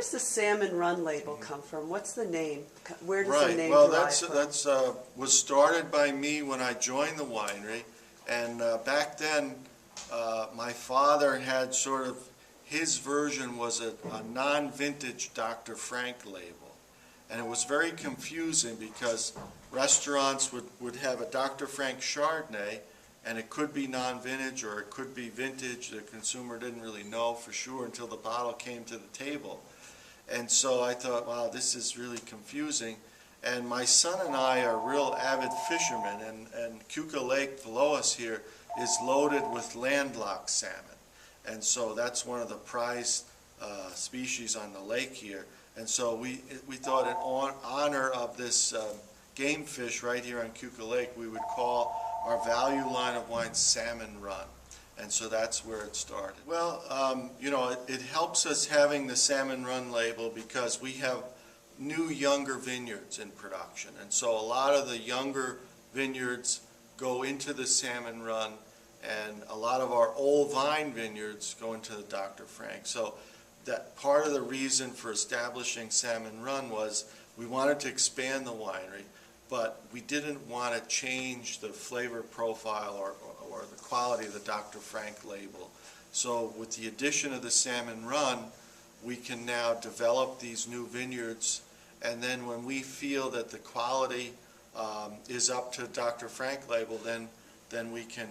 does the Salmon Run label come from? What's the name? Where does the Right. name Well, derive from? that's was started by me when I joined the winery, and back then my father had sort of his version was a non-vintage Dr. Frank label, and it was very confusing because restaurants would have a Dr. Frank Chardonnay, and it could be non-vintage or it could be vintage. The consumer didn't really know for sure until the bottle came to the table. And so I thought, wow, this is really confusing. And my son and I are real avid fishermen, and Keuka Lake below us here is loaded with landlocked salmon. And so that's one of the prized species on the lake here. And so we thought in honor of this game fish right here on Keuka Lake, we would call our value line of wine Salmon Run. And so that's where it started. Well, you know, it helps us having the Salmon Run label because we have new, younger vineyards in production. And so a lot of the younger vineyards go into the Salmon Run, and a lot of our old vine vineyards go into the Dr. Frank. So that part of the reason for establishing Salmon Run was we wanted to expand the winery, but we didn't want to change the flavor profile or the quality of the Dr. Frank label. So with the addition of the Salmon Run, we can now develop these new vineyards, and then when we feel that the quality is up to Dr. Frank label, then we can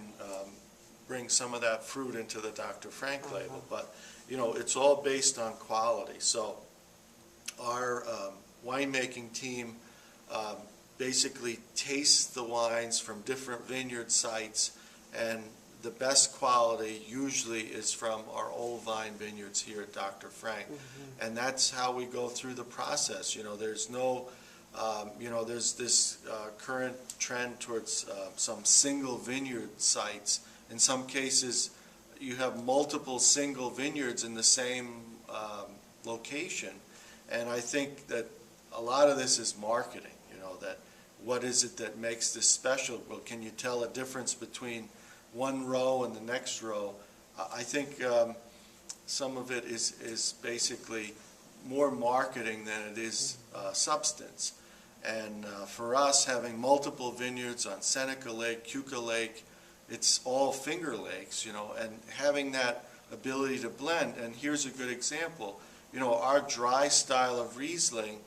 bring some of that fruit into the Dr. Frank label. But you know, it's all based on quality. So our winemaking team basically tastes the wines from different vineyard sites, and the best quality usually is from our old vine vineyards here at Dr. Frank. And that's how we go through the process. You know, there's no, you know, there's this current trend towards some single vineyard sites. In some cases, you have multiple single vineyards in the same location. And I think that a lot of this is marketing, you know, that what is it that makes this special? Well, can you tell a difference between one row and the next row? I think some of it is basically more marketing than it is substance. And for us, having multiple vineyards on Seneca Lake, Keuka Lake, it's all finger lakes, you know, and having that ability to blend. And here's a good example. You know, our dry style of Riesling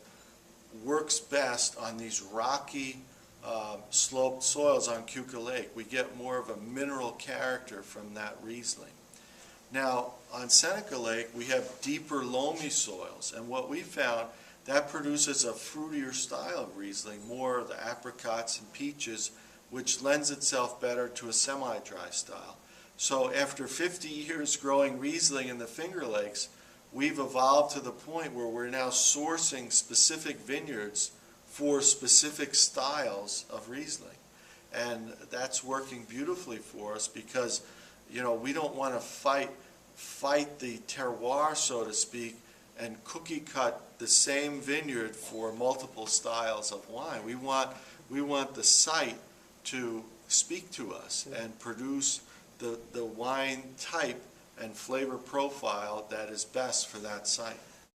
works best on these rocky sloped soils on Keuka Lake. We get more of a mineral character from that Riesling. Now, on Seneca Lake, we have deeper loamy soils, and what we found, that produces a fruitier style of Riesling, more of the apricots and peaches, which lends itself better to a semi-dry style. So after 50 years growing Riesling in the Finger Lakes, we've evolved to the point where we're now sourcing specific vineyards for specific styles of Riesling. And that's working beautifully for us because, you know, we don't want to fight the terroir, so to speak, and cookie cut the same vineyard for multiple styles of wine. We want the site to speak to us and produce the wine type and flavor profile that is best for that site.